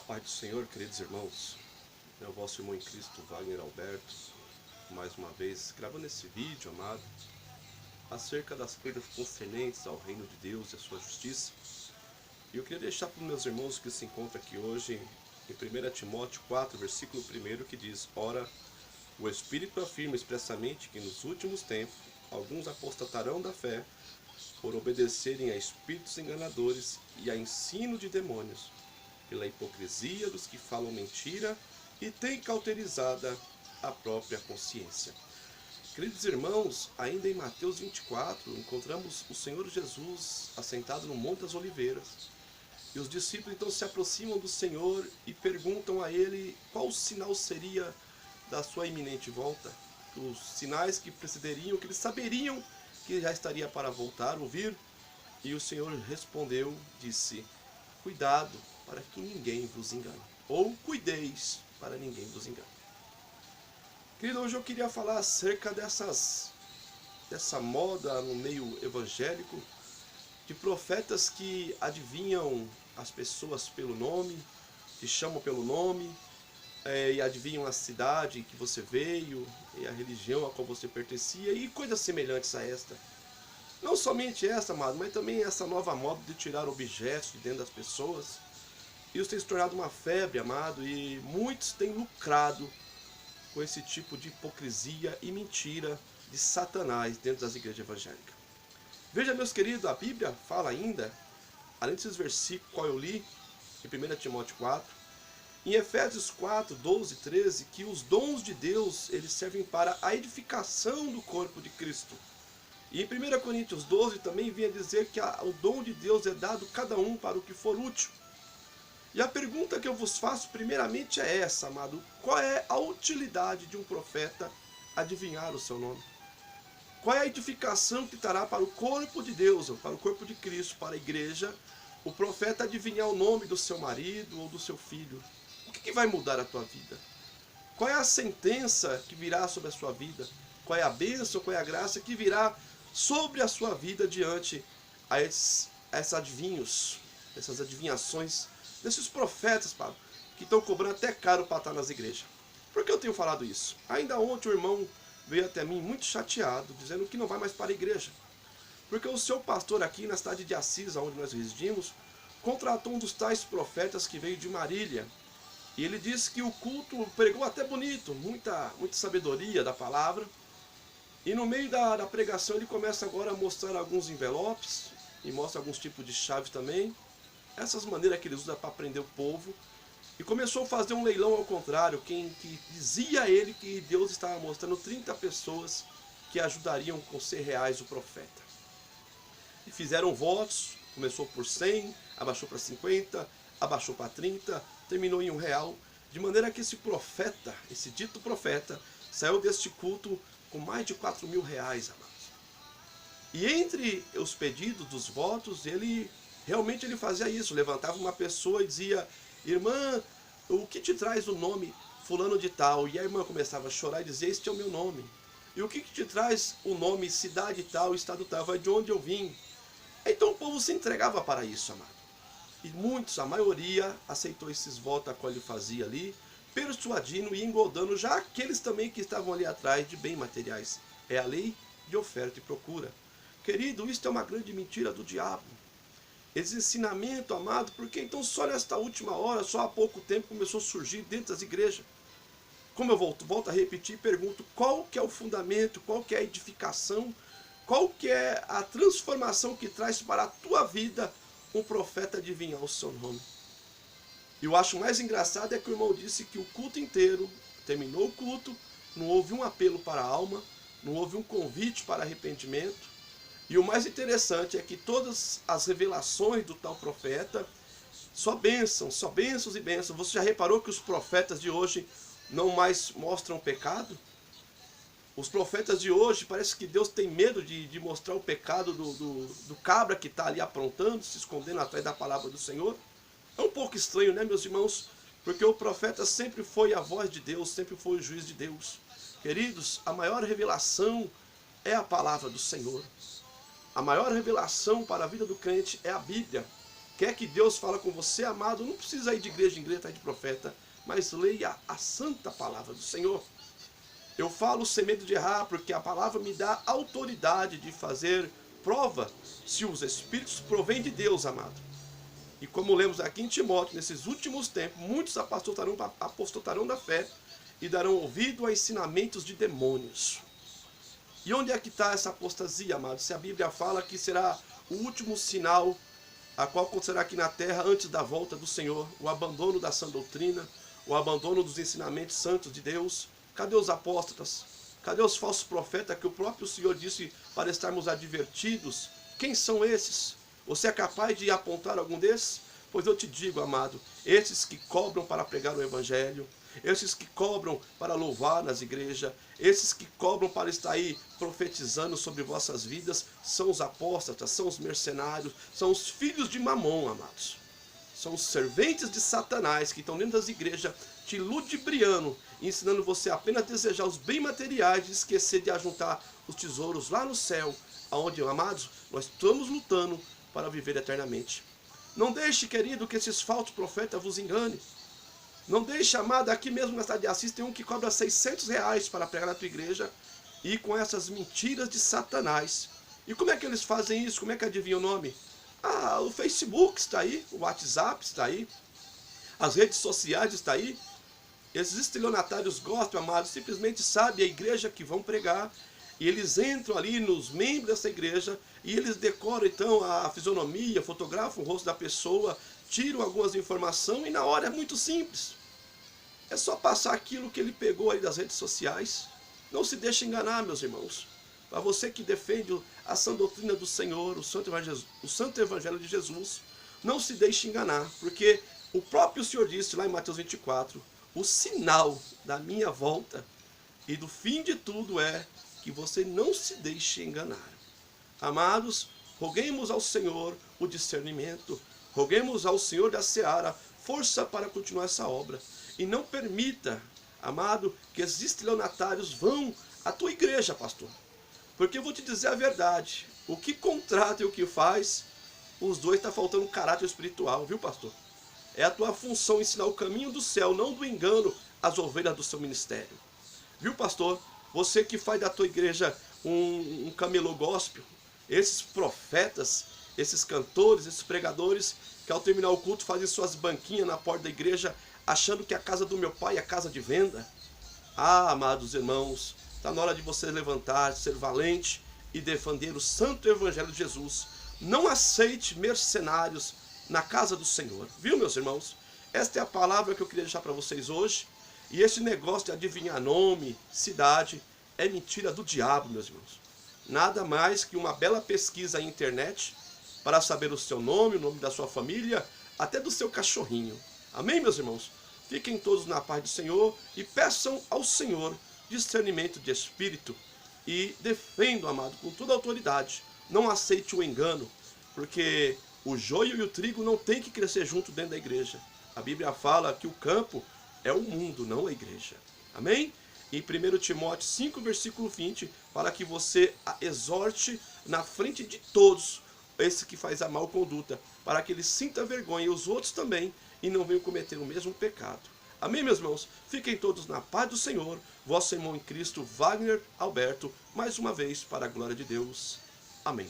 Pai do Senhor, queridos irmãos, é o vosso irmão em Cristo, Wagner Alberto, mais uma vez gravando esse vídeo, amado, acerca das coisas concernentes ao reino de Deus e a sua justiça. E eu queria deixar para os meus irmãos que se encontram aqui hoje em 1 Timóteo 4, versículo 1, que diz: Ora, o Espírito afirma expressamente que nos últimos tempos alguns apostatarão da fé por obedecerem a espíritos enganadores e a ensino de demônios, pela hipocrisia dos que falam mentira e têm cauterizada a própria consciência. Queridos irmãos, ainda em Mateus 24, encontramos o Senhor Jesus assentado no Monte das Oliveiras. E os discípulos então se aproximam do Senhor e perguntam a ele qual o sinal seria da sua iminente volta. Os sinais que precederiam, que eles saberiam que já estaria para voltar, ouvir. E o Senhor respondeu, disse: cuidado para que ninguém vos engane. Ou cuideis para ninguém vos engane. Querido, hoje eu queria falar acerca dessa moda no meio evangélico de profetas que adivinham as pessoas pelo nome, te chamam pelo nome, e adivinham a cidade que você veio, e a religião a qual você pertencia, e coisas semelhantes a esta. Não somente essa, amado, mas também essa nova moda de tirar objetos de dentro das pessoas. Isso tem se tornado uma febre, amado, e muitos têm lucrado com esse tipo de hipocrisia e mentira de Satanás dentro das igrejas evangélicas. Veja, meus queridos, a Bíblia fala ainda, além desses versículos que eu li, em 1 Timóteo 4, em Efésios 4, 12 e 13, que os dons de Deus eles servem para a edificação do corpo de Cristo. E em 1 Coríntios 12 também vinha dizer que o dom de Deus é dado cada um para o que for útil. E a pergunta que eu vos faço primeiramente é essa, amado: qual é a utilidade de um profeta adivinhar o seu nome? Qual é a edificação que trará para o corpo de Deus, para o corpo de Cristo, para a igreja, o profeta adivinhar o nome do seu marido ou do seu filho? O que vai mudar a tua vida? Qual é a sentença que virá sobre a sua vida? Qual é a bênção, qual é a graça que virá sobre a sua vida diante a esses adivinhos, essas adivinhações, desses profetas, Pablo, que estão cobrando até caro para estar nas igrejas? Por que eu tenho falado isso? Ainda ontem o irmão veio até mim muito chateado, dizendo que não vai mais para a igreja, porque o seu pastor aqui na cidade de Assis, onde nós residimos, contratou um dos tais profetas que veio de Marília. E ele disse que o culto pregou até bonito, muita sabedoria da palavra. E no meio da pregação ele começa agora a mostrar alguns envelopes e mostra alguns tipos de chaves também. Essas maneiras que ele usa para prender o povo. E começou a fazer um leilão ao contrário, que dizia a ele que Deus estava mostrando 30 pessoas que ajudariam com R$100 o profeta. E fizeram votos, começou por 100, abaixou para 50, abaixou para 30, terminou em R$1, de maneira que esse profeta, esse dito profeta, saiu deste culto com mais de R$4.000, amados. E entre os pedidos dos votos, ele fazia isso, levantava uma pessoa e dizia: irmã, o que te traz o nome fulano de tal? E a irmã começava a chorar e dizia: este é o meu nome. E o que te traz o nome cidade tal, estado tal? É de onde eu vim. Então o povo se entregava para isso, amado. E muitos, a maioria, aceitou esses votos a qual ele fazia ali, persuadindo e engodando já aqueles também que estavam ali atrás de bens materiais. É a lei de oferta e procura. Querido, isso é uma grande mentira do diabo. Esse ensinamento, amado, porque então só nesta última hora, só há pouco tempo, começou a surgir dentro das igrejas. Como eu volto a repetir e pergunto: qual que é o fundamento, qual que é a edificação, qual que é a transformação que traz para a tua vida um profeta adivinhar o seu nome? E eu acho mais engraçado é que o irmão disse que o culto inteiro, terminou o culto, não houve um apelo para a alma, não houve um convite para arrependimento. E o mais interessante é que todas as revelações do tal profeta, só bênçãos e bênçãos. Você já reparou que os profetas de hoje não mais mostram o pecado? Os profetas de hoje, parece que Deus tem medo de mostrar o pecado do cabra que está ali aprontando, se escondendo atrás da palavra do Senhor. É um pouco estranho, né, meus irmãos? Porque o profeta sempre foi a voz de Deus, sempre foi o juiz de Deus. Queridos, a maior revelação é a palavra do Senhor. A maior revelação para a vida do crente é a Bíblia. Quer que Deus fale com você, amado, não precisa ir de igreja em igreja, de profeta, mas leia a santa palavra do Senhor. Eu falo sem medo de errar, porque a palavra me dá autoridade de fazer prova se os Espíritos provêm de Deus, amado. E como lemos aqui em Timóteo, nesses últimos tempos, muitos apostatarão da fé e darão ouvido a ensinamentos de demônios. E onde é que está essa apostasia, amado? Se a Bíblia fala que será o último sinal a qual acontecerá aqui na terra antes da volta do Senhor, o abandono da sã doutrina, o abandono dos ensinamentos santos de Deus. Cadê os apóstatas? Cadê os falsos profetas que o próprio Senhor disse para estarmos advertidos? Quem são esses? Você é capaz de apontar algum desses? Pois eu te digo, amado, esses que cobram para pregar o Evangelho, esses que cobram para louvar nas igrejas, esses que cobram para estar aí profetizando sobre vossas vidas, são os apóstatas, são os mercenários, são os filhos de Mamon, amados. São os serventes de Satanás que estão dentro das igrejas te ludibriando, ensinando você a apenas desejar os bens materiais e esquecer de ajuntar os tesouros lá no céu, aonde, amados, nós estamos lutando para viver eternamente. Não deixe, querido, que esses falsos profetas vos enganem. Não deixe, amado, aqui mesmo na cidade de Assis tem um que cobra R$600 para pregar na tua igreja e com essas mentiras de Satanás. E como é que eles fazem isso? Como é que adivinha o nome? Ah, o Facebook está aí, o WhatsApp está aí, as redes sociais está aí. Esses estelionatários gostam, amados, simplesmente sabem a igreja que vão pregar e eles entram ali nos membros dessa igreja e eles decoram então a fisionomia, fotografam o rosto da pessoa, tiram algumas informações e na hora é muito simples. É só passar aquilo que ele pegou aí das redes sociais. Não se deixe enganar, meus irmãos. Para você que defende a sã doutrina do Senhor, o santo evangelho de Jesus, não se deixe enganar, porque o próprio Senhor disse lá em Mateus 24, o sinal da minha volta e do fim de tudo é que você não se deixe enganar. Amados, roguemos ao Senhor o discernimento, roguemos ao Senhor da seara força para continuar essa obra. E não permita, amado, que esses estelionatários vão à tua igreja, pastor. Porque eu vou te dizer a verdade, o que contrata e o que faz, os dois estão faltando caráter espiritual, viu, pastor? É a tua função ensinar o caminho do céu, não do engano, as ovelhas do seu ministério. Viu, pastor? Você que faz da tua igreja um camelô gospel, esses profetas, esses cantores, esses pregadores, que ao terminar o culto fazem suas banquinhas na porta da igreja, achando que a casa do meu pai é casa de venda. Ah, amados irmãos, está na hora de você levantar, ser valente e defender o santo evangelho de Jesus. Não aceite mercenários na casa do Senhor. Viu, meus irmãos? Esta é a palavra que eu queria deixar para vocês hoje. E esse negócio de adivinhar nome, cidade, é mentira do diabo, meus irmãos. Nada mais que uma bela pesquisa na internet para saber o seu nome, o nome da sua família, até do seu cachorrinho. Amém, meus irmãos? Fiquem todos na paz do Senhor e peçam ao Senhor discernimento de espírito e defendam, amado, com toda a autoridade. Não aceite o engano, porque o joio e o trigo não tem que crescer junto dentro da igreja. A Bíblia fala que o campo é o mundo, não a igreja. Amém? Em 1 Timóteo 5, versículo 20, para que você exorte na frente de todos esse que faz a mal conduta, para que ele sinta vergonha e os outros também, e não venham cometer o mesmo pecado. Amém, meus irmãos? Fiquem todos na paz do Senhor. Vosso irmão em Cristo, Wagner Alberto, mais uma vez, para a glória de Deus. Amém.